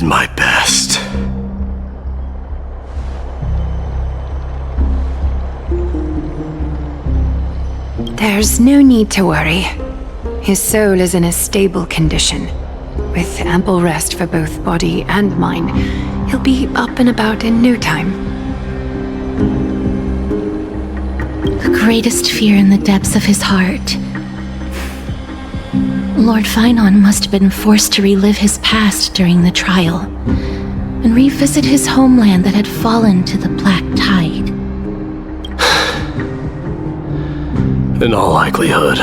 my best. There's no need to worry. His soul is in a stable condition. With ample rest for both body and mind, he'll be up and about in no time. The greatest fear in the depths of his heart. Lord Phainon must have been forced to relive his past during the trial, and revisit his homeland that had fallen to the Black Tide. In all likelihood.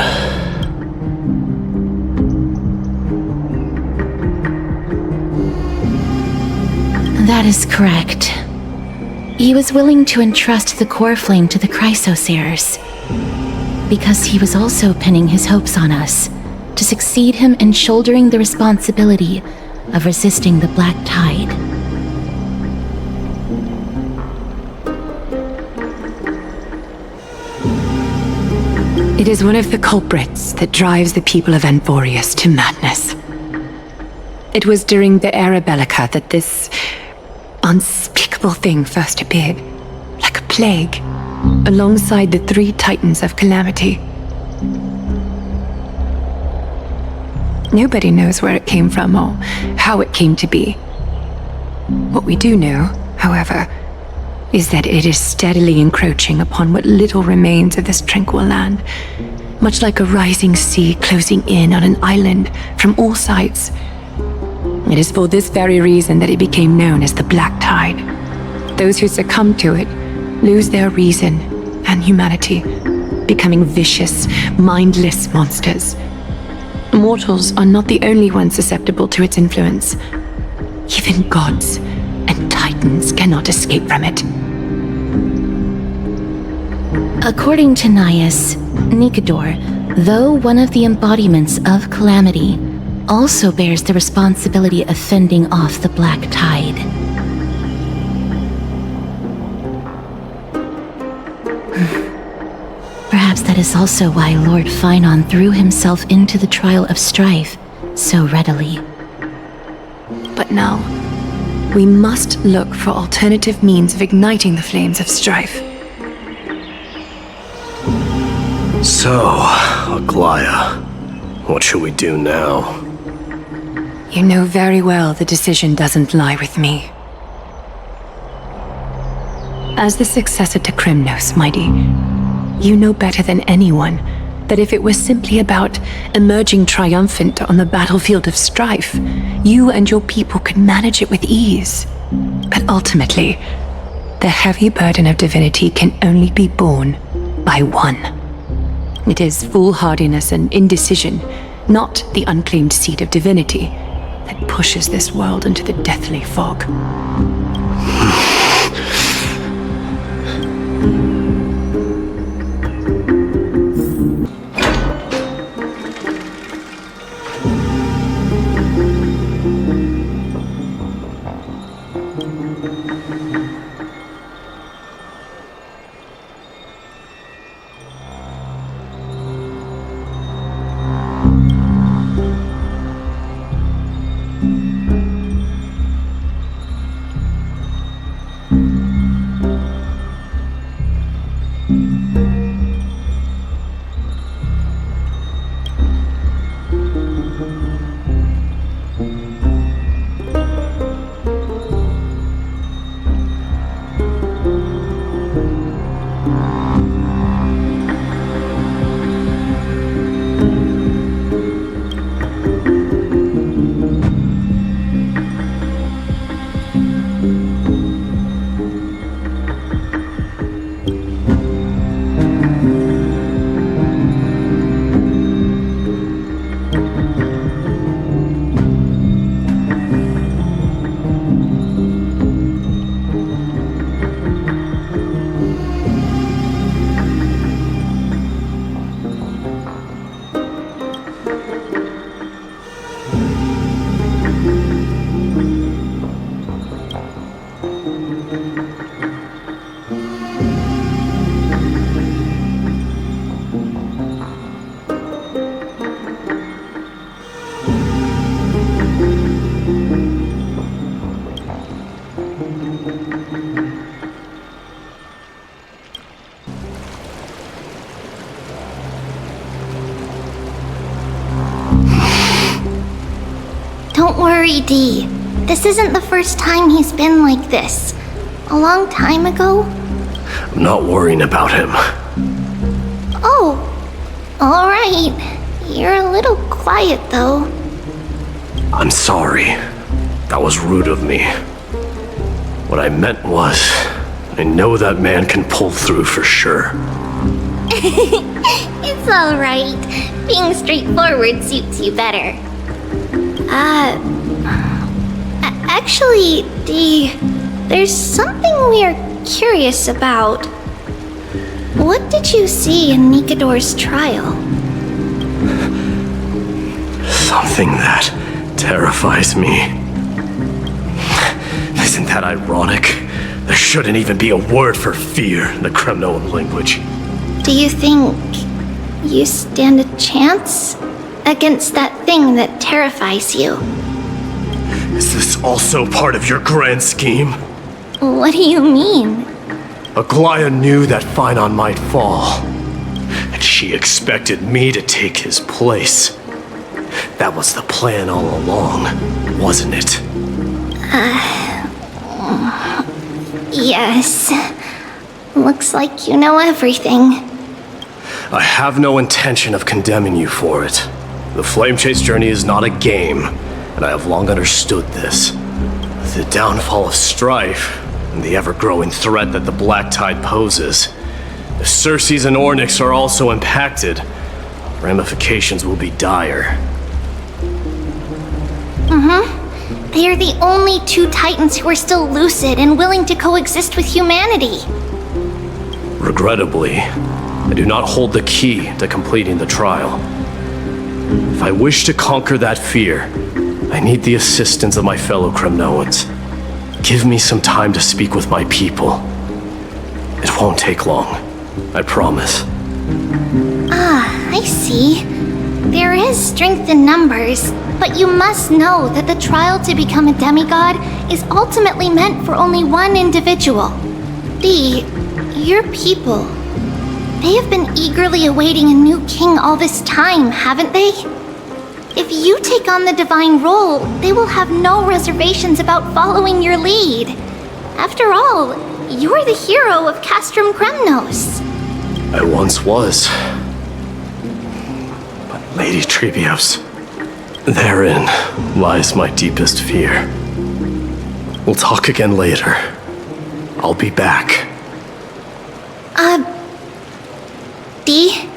That is correct. He was willing to entrust the core flame to the Chrysoseirs, because he was also pinning his hopes on us to succeed him in shouldering the responsibility of resisting the Black Tide. It is one of the culprits that drives the people of Amphoreus to madness. It was during the Era Bellica that this unspeakable thing first appeared, like a plague, alongside the three titans of calamity. Nobody knows where it came from or how it came to be. What we do know, however, is that it is steadily encroaching upon what little remains of this tranquil land, much like a rising sea closing in on an island from all sides. It is for this very reason that it became known as the Black Tide. Those who succumb to it lose their reason and humanity, becoming vicious, mindless monsters. Mortals are not the only ones susceptible to its influence. Even gods and titans cannot escape from it. According to Naius, Nikador, though one of the embodiments of calamity, also bears the responsibility of fending off the Black Tide. Perhaps that is also why Lord Phainon threw himself into the trial of strife so readily. But now, we must look for alternative means of igniting the flames of strife. So, Aglaya, what should we do now? You know very well the decision doesn't lie with me. As the successor to Krymnos, Mydei, you know better than anyone that if it was simply about emerging triumphant on the battlefield of strife, you and your people could manage it with ease. But ultimately, the heavy burden of divinity can only be borne by one. It is foolhardiness and indecision, not the unclaimed seed of divinity, that pushes this world into the deathly fog. D. This isn't the first time he's been like this. A long time ago? I'm not worrying about him. Oh, alright. You're a little quiet, though. I'm sorry. That was rude of me. What I meant was, I know that man can pull through for sure. It's alright. Being straightforward suits you better. Actually, D, there's something we are curious about. What did you see in Nikador's trial? Something that terrifies me. Isn't that ironic? There shouldn't even be a word for fear in the Kremnoan language. Do you think you stand a chance against that thing that terrifies you? Is this also part of your grand scheme? What do you mean? Aglaia knew that Phainon might fall, and she expected me to take his place. That was the plan all along, wasn't it? Yes. Looks like you know everything. I have no intention of condemning you for it. The Flame Chase journey is not a game, and I have long understood this. The downfall of strife, and the ever-growing threat that the Black Tide poses. If Circes and Ornyx are also impacted, ramifications will be dire. They are the only two Titans who are still lucid and willing to coexist with humanity. Regrettably, I do not hold the key to completing the trial. If I wish to conquer that fear, I need the assistance of my fellow Kremnoans. Give me some time to speak with my people. It won't take long, I promise. I see. There is strength in numbers, but you must know that the trial to become a demigod is ultimately meant for only one individual. D, your people. They have been eagerly awaiting a new king all this time, haven't they? If you take on the divine role, they will have no reservations about following your lead. After all, you're the hero of Castrum Kremnos. I once was. But Lady Trebios, therein lies my deepest fear. We'll talk again later. I'll be back. D?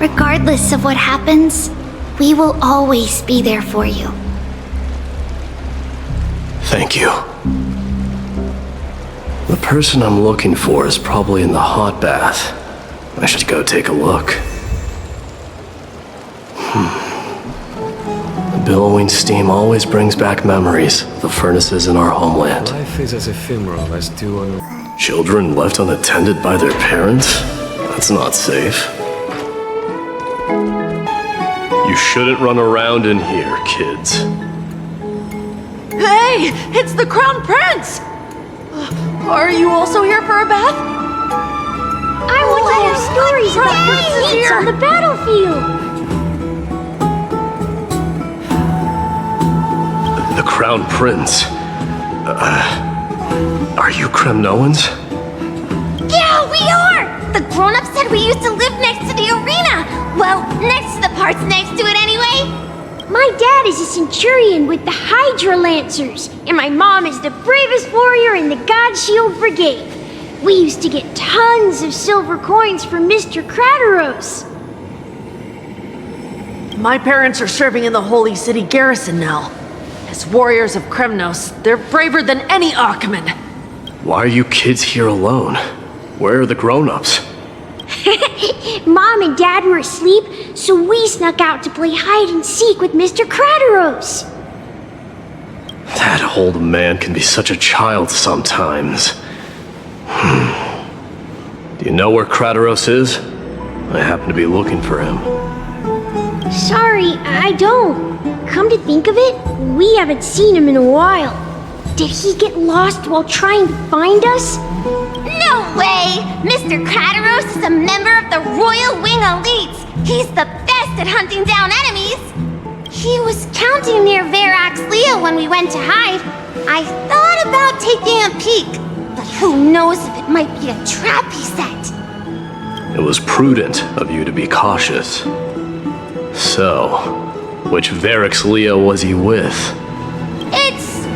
Regardless of what happens, we will always be there for you. Thank you. The person I'm looking for is probably in the hot bath. I should go take a look. The billowing steam always brings back memories of the furnaces in our homeland. Life is as ephemeral as dew on a... Children left unattended by their parents? That's not safe. You shouldn't run around in here, kids. Hey! It's the Crown Prince! Are you also here for a bath? I want to hear stories about princes on the battlefield! The Crown Prince? Are you Kremnoans? Yeah, we are! The grown-ups said we used to live next to the arena! Well, next to the parts next to it anyway! My dad is a centurion with the Hydra Lancers, and my mom is the bravest warrior in the God Shield Brigade. We used to get tons of silver coins from Mr. Crateros. My parents are serving in the Holy City garrison now. As warriors of Kremnos, they're braver than any Achaemen. Why are you kids here alone? Where are the grown-ups? Mom and Dad were asleep, so we snuck out to play hide and seek with Mr. Crateros. That old man can be such a child sometimes. Do you know where Crateros is? I happen to be looking for him. Sorry, I don't. Come to think of it, we haven't seen him in a while. Did he get lost while trying to find us? No way! Mr. Crateros is a member of the Royal Wing Elites! He's the best at hunting down enemies! He was counting near Verax Leo when we went to hide. I thought about taking a peek, but who knows if it might be a trap he set. It was prudent of you to be cautious. So, which Verax Leo was he with? It's,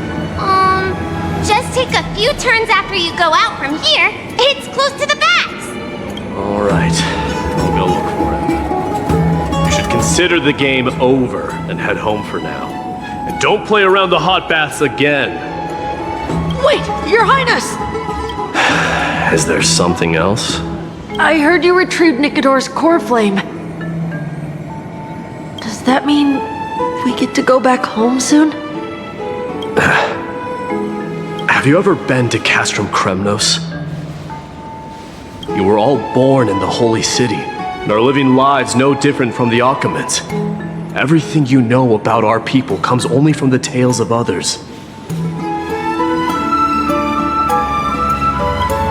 just take a few turns after you go out from here. It's close to the bats. Alright, I'll go look for him. You should consider the game over and head home for now. And don't play around the hot baths again. Wait, Your Highness! Is there something else? I heard you retrieved Nicodor's core flame. Does that mean we get to go back home soon? Have you ever been to Castrum Kremnos? You were all born in the Holy City, and are living lives no different from the Occamans. Everything you know about our people comes only from the tales of others.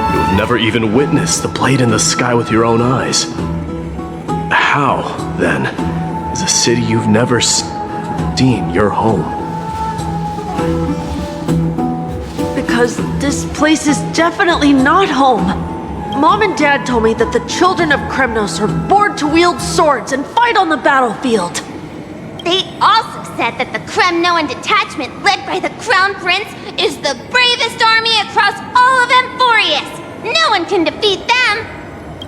You have never even witnessed the blade in the sky with your own eyes. How, then, is a city you've never seen your home? Because this place is definitely not home. Mom and Dad told me that the children of Kremnos are born to wield swords and fight on the battlefield. They also said that the Kremnoan detachment led by the Crown Prince is the bravest army across all of Amphoreus. No one can defeat them.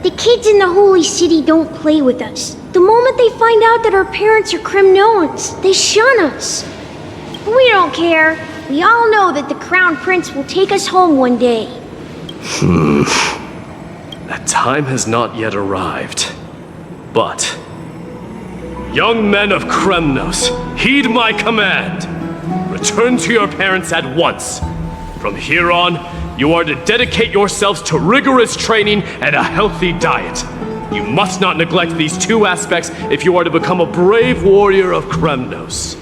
The kids in the Holy City don't play with us. The moment they find out that our parents are Kremnoans, they shun us. But we don't care. We all know that the Crown Prince will take us home one day. That time has not yet arrived. But, young men of Kremnos, heed my command. Return to your parents at once. From here on, you are to dedicate yourselves to rigorous training and a healthy diet. You must not neglect these two aspects if you are to become a brave warrior of Kremnos.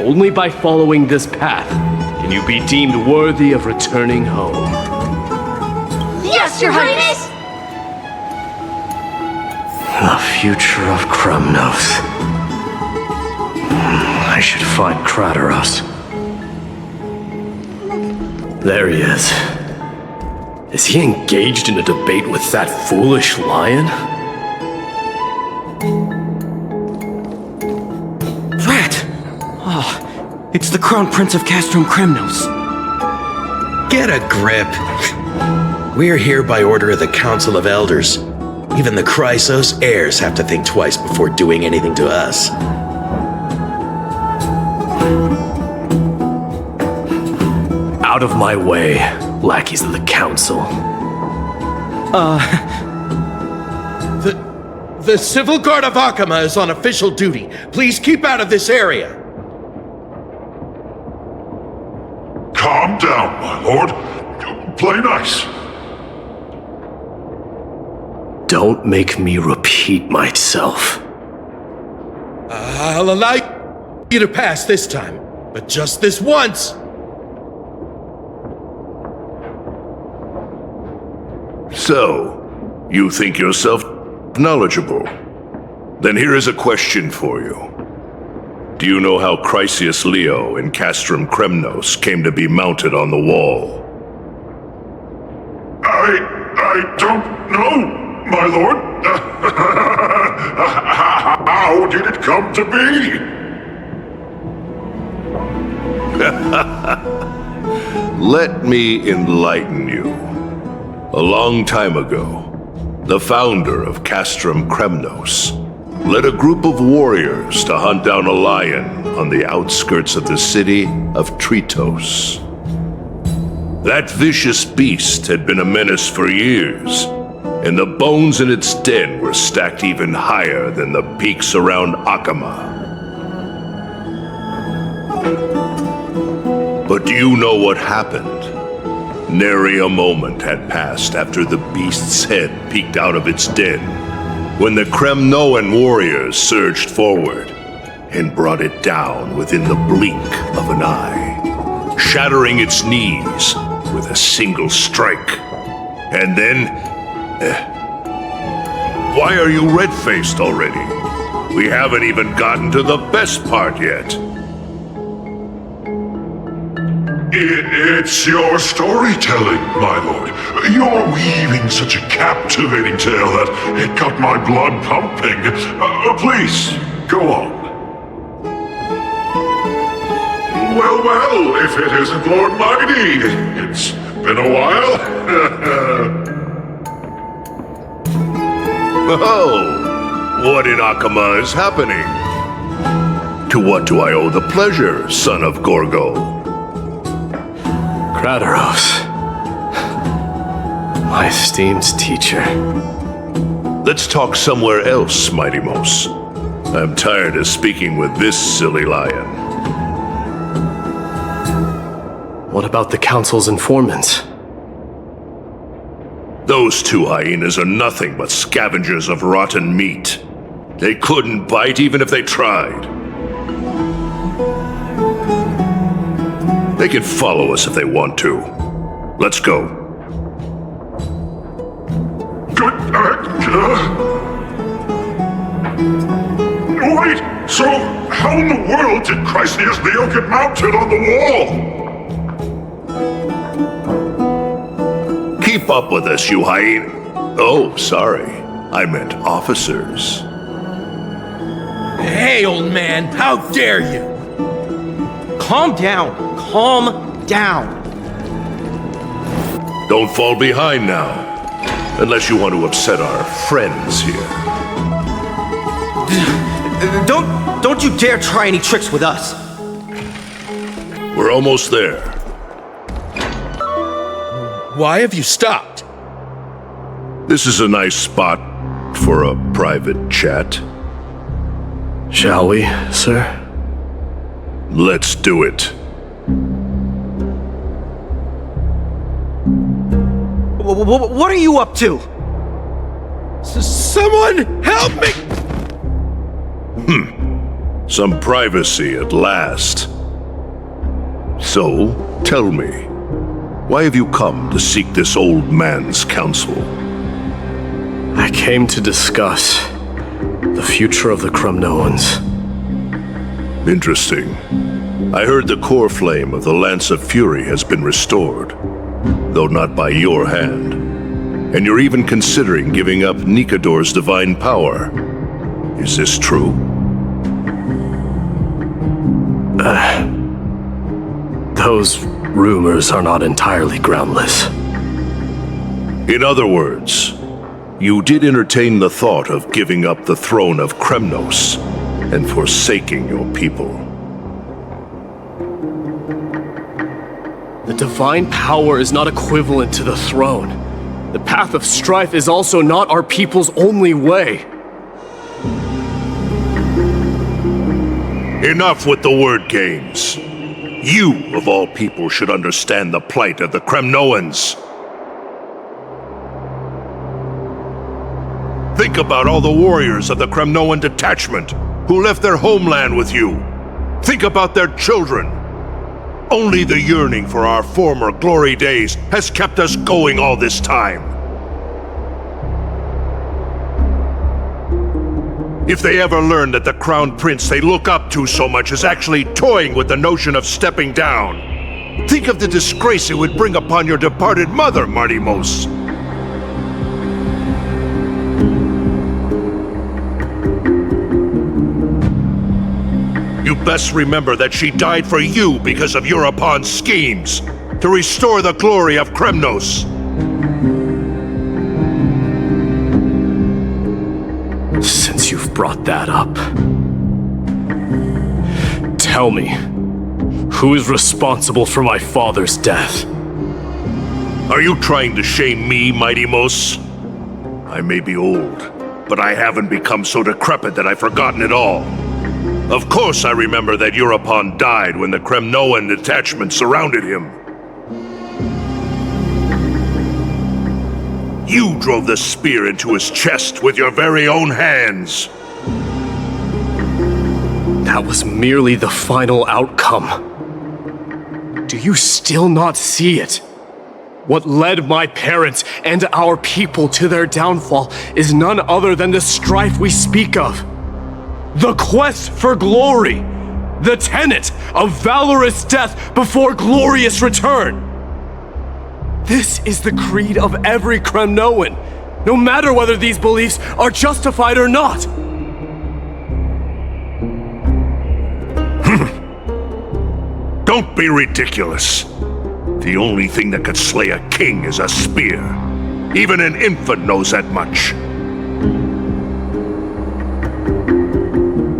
Only by following this path can you be deemed worthy of returning home. Yes, Your Highness! The future of Kremnos. I should find Krateros. There he is. Is he engaged in a debate with that foolish lion? Rat! Oh, it's the Crown Prince of Castrum Kremnos. Get a grip. We're here by order of the Council of Elders. Even the Chrysos heirs have to think twice before doing anything to us. Out of my way, lackeys of the Council. The Civil Guard of Akama is on official duty. Please keep out of this area. Calm down, my lord. Play nice. Don't make me repeat myself. I'll allow you to pass this time, but just this once. So, you think yourself knowledgeable? Then here is a question for you. Do you know how Chrysius Leo in Castrum Kremnos came to be mounted on the wall? I don't know, my lord. How did it come to be? Let me enlighten you. A long time ago, the founder of Castrum Kremnos led a group of warriors to hunt down a lion on the outskirts of the city of Tritos. That vicious beast had been a menace for years, and the bones in its den were stacked even higher than the peaks around Akama. But do you know what happened? Nary a moment had passed after the beast's head peeked out of its den, when the Kremnoan warriors surged forward and brought it down within the blink of an eye, shattering its knees with a single strike. And then... why are you red-faced already? We haven't even gotten to the best part yet. It's your storytelling, my lord. You're weaving such a captivating tale that it got my blood pumping. Please, go on. Well, if it isn't Lord Mydei, it's been a while. Oh, what in Akama is happening? To what do I owe the pleasure, son of Gorgo? Trailblaze. My esteemed teacher. Let's talk somewhere else, Mydeimos. I'm tired of speaking with this silly lion. What about the Council's informants? Those two hyenas are nothing but scavengers of rotten meat. They couldn't bite even if they tried. They can follow us if they want to. Let's go. Wait, so how in the world did Chrysia's Leo get mounted on the wall? Keep up with us, you hyena. Oh, sorry. I meant officers. Hey, old man, how dare you? Calm down. Calm down. Don't fall behind now. Unless you want to upset our friends here. Don't you dare try any tricks with us. We're almost there. Why have you stopped? This is a nice spot for a private chat. Shall we, sir? Let's do it. What are you up to? Someone help me! Some privacy at last. So, tell me, why have you come to seek this old man's counsel? I came to discuss the future of the Kremnoans. Interesting. I heard the core flame of the Lance of Fury has been restored, though not by your hand. And you're even considering giving up Nikador's divine power. Is this true? Those rumors are not entirely groundless. In other words, you did entertain the thought of giving up the throne of Kremnos and forsaking your people. The divine power is not equivalent to the throne. The path of strife is also not our people's only way. Enough with the word games. You, of all people, should understand the plight of the Kremnoans. Think about all the warriors of the Kremnoan detachment who left their homeland with you. Think about their children. Only the yearning for our former glory days has kept us going all this time. If they ever learn that the crown prince they look up to so much is actually toying with the notion of stepping down, think of the disgrace it would bring upon your departed mother, Mydeimos. You best remember that she died for you because of Europon's schemes to restore the glory of Kremnos. Since you've brought that up, tell me, who is responsible for my father's death? Are you trying to shame me, Mydeimos? I may be old, but I haven't become so decrepit that I've forgotten it all. Of course I remember that Europon died when the Kremnoan detachment surrounded him. You drove the spear into his chest with your very own hands. That was merely the final outcome. Do you still not see it? What led my parents and our people to their downfall is none other than the strife we speak of. The quest for glory. The tenet of valorous death before glorious return. This is the creed of every Kremnoan, no matter whether these beliefs are justified or not. Don't be ridiculous. The only thing that could slay a king is a spear. Even an infant knows that much.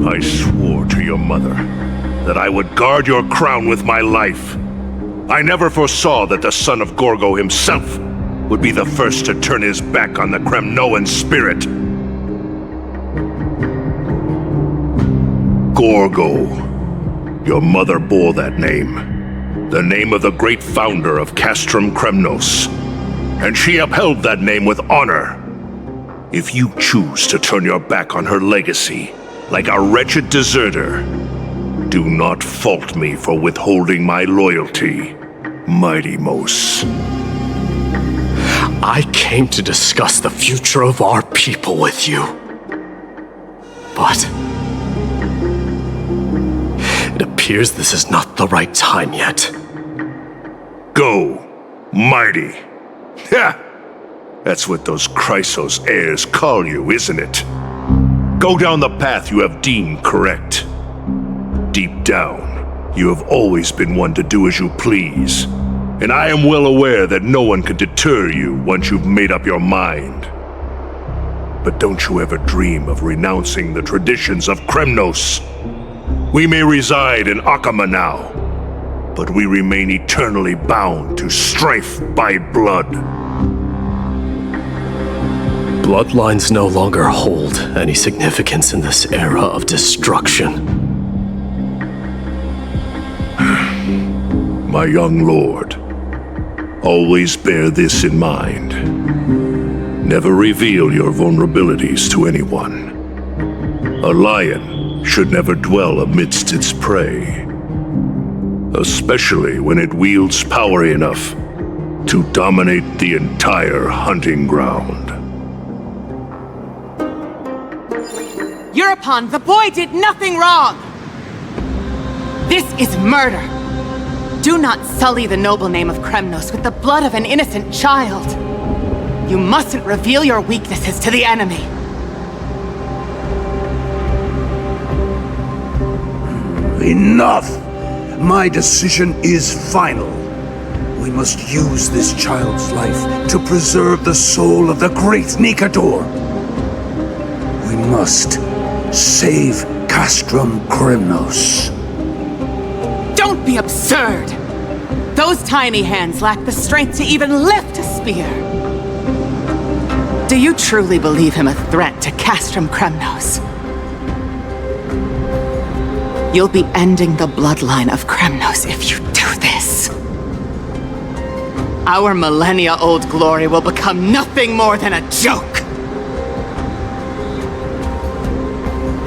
I swore to your mother that I would guard your crown with my life. I never foresaw that the son of Gorgo himself would be the first to turn his back on the Kremnoan spirit. Gorgo. Your mother bore that name. The name of the great founder of Castrum Kremnos. And she upheld that name with honor. If you choose to turn your back on her legacy, like a wretched deserter, do not fault me for withholding my loyalty, Mydeimos. I came to discuss the future of our people with you. But it appears this is not the right time yet. Go, mighty. Ha! That's what those Chrysos heirs call you, isn't it? Go down the path you have deemed correct. Deep down, you have always been one to do as you please. And I am well aware that no one can deter you once you've made up your mind. But don't you ever dream of renouncing the traditions of Kremnos. We may reside in Akama now, but we remain eternally bound to strife by blood. Bloodlines no longer hold any significance in this era of destruction. My young lord, always bear this in mind. Never reveal your vulnerabilities to anyone. A lion should never dwell amidst its prey, especially when it wields power enough to dominate the entire hunting ground. European, the boy did nothing wrong! This is murder! Do not sully the noble name of Kremnos with the blood of an innocent child! You mustn't reveal your weaknesses to the enemy! Enough! My decision is final. We must use this child's life to preserve the soul of the great Nikador. We must save Castrum Kremnos. Don't be absurd! Those tiny hands lack the strength to even lift a spear. Do you truly believe him a threat to Castrum Kremnos? You'll be ending the bloodline of Kremnos if you do this. Our millennia-old glory will become nothing more than a joke.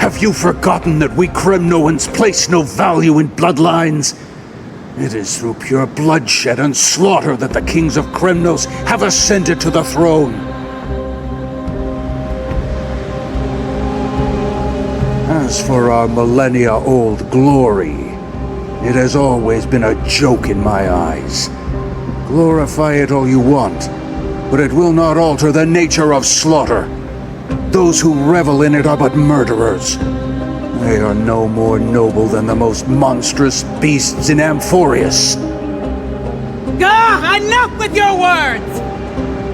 Have you forgotten that we Kremnoans place no value in bloodlines? It is through pure bloodshed and slaughter that the kings of Kremnos have ascended to the throne. As for our millennia-old glory, it has always been a joke in my eyes. Glorify it all you want, but it will not alter the nature of slaughter. Those who revel in it are but murderers. They are no more noble than the most monstrous beasts in Amphoreus. Enough with your words!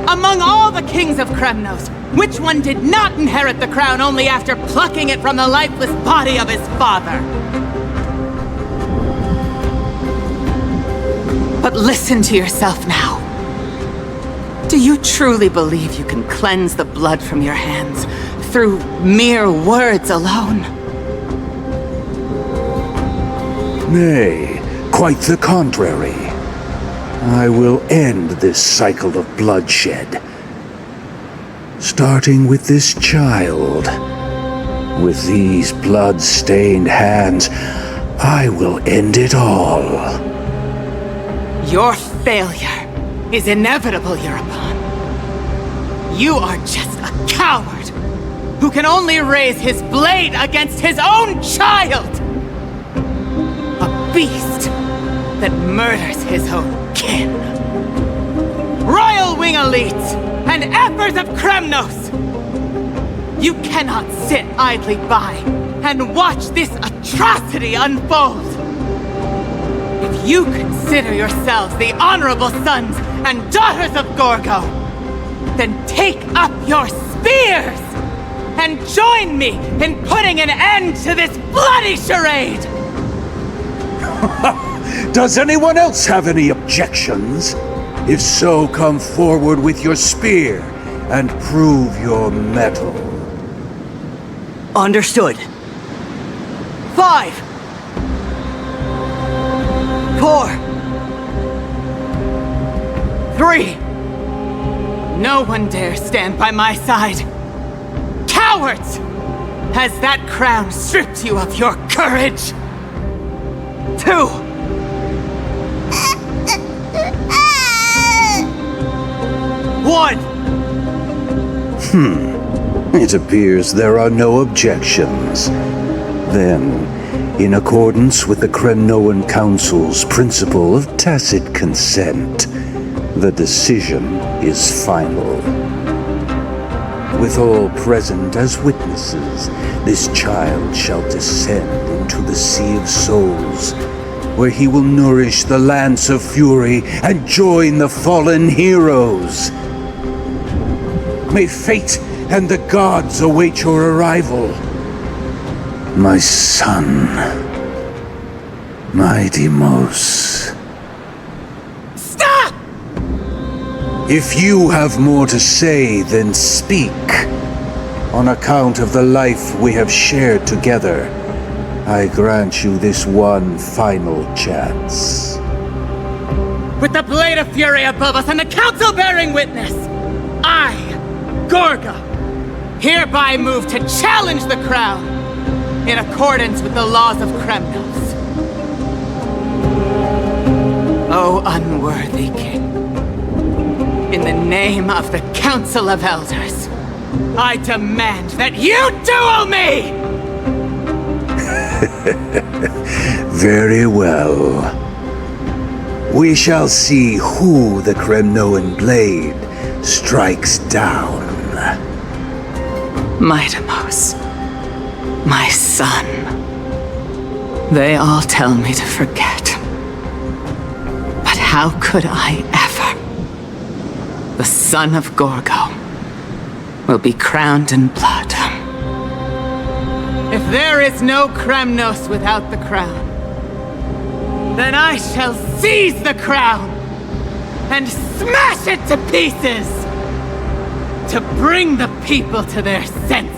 Among all the kings of Kremnos, which one did not inherit the crown only after plucking it from the lifeless body of his father? But listen to yourself now. Do you truly believe you can cleanse the blood from your hands through mere words alone? Nay, quite the contrary. I will end this cycle of bloodshed. starting with this child. With these blood-stained hands, I will end it all. Your failure is inevitable, European. You are just a coward who can only raise his blade against his own child! A beast that murders his own kin. Royal Wing elites and Emperors of Kremnos! You cannot sit idly by and watch this atrocity unfold! If you consider yourselves the honorable sons and daughters of Gorgo, then take up your spears and join me in putting an end to this bloody charade! Does anyone else have any objections? If so, come forward with your spear and prove your mettle. Understood. 5, 4, 3. No one dare stand by my side. Cowards! Has that crown stripped you of your courage? 2. 1. It appears there are no objections. Then, in accordance with the Kremnoan Council's principle of tacit consent, the decision is final. With all present as witnesses, this child shall descend into the Sea of Souls, where he will nourish the Lance of Fury and join the fallen heroes. May fate and the gods await your arrival. My son, Mydeimos. Stop! If you have more to say, then speak. On account of the life we have shared together, I grant you this one final chance. With the Blade of Fury above us and the Council bearing witness, I, Gorgo, hereby move to challenge the crown in accordance with the laws of Kremnos. O unworthy king, in the name of the Council of Elders, I demand that you duel me! Very well. We shall see who the Kremnoan blade strikes down. Mydeimos, my son. They all tell me to forget. But how could I ever? The son of Gorgo will be crowned in blood. If there is no Kremnos without the crown, then I shall seize the crown and smash it to pieces to bring the people to their senses.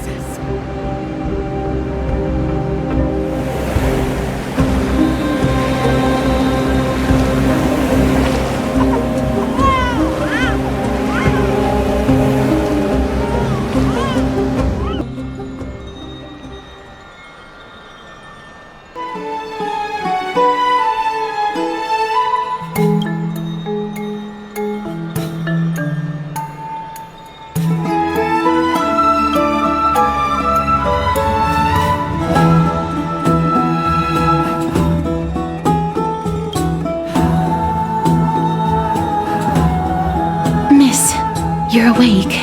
You're awake.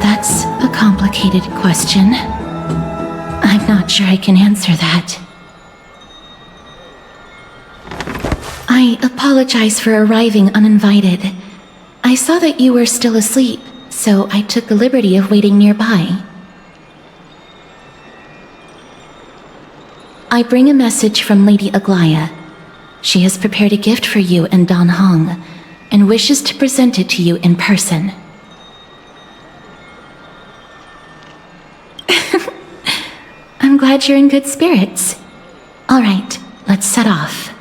That's a complicated question. I'm not sure I can answer that. I apologize for arriving uninvited. I saw that you were still asleep, so I took the liberty of waiting nearby. I bring a message from Lady Aglaya. She has prepared a gift for you and Dan Hong, and wishes to present it to you in person. I'm glad you're in good spirits. All right, let's set off.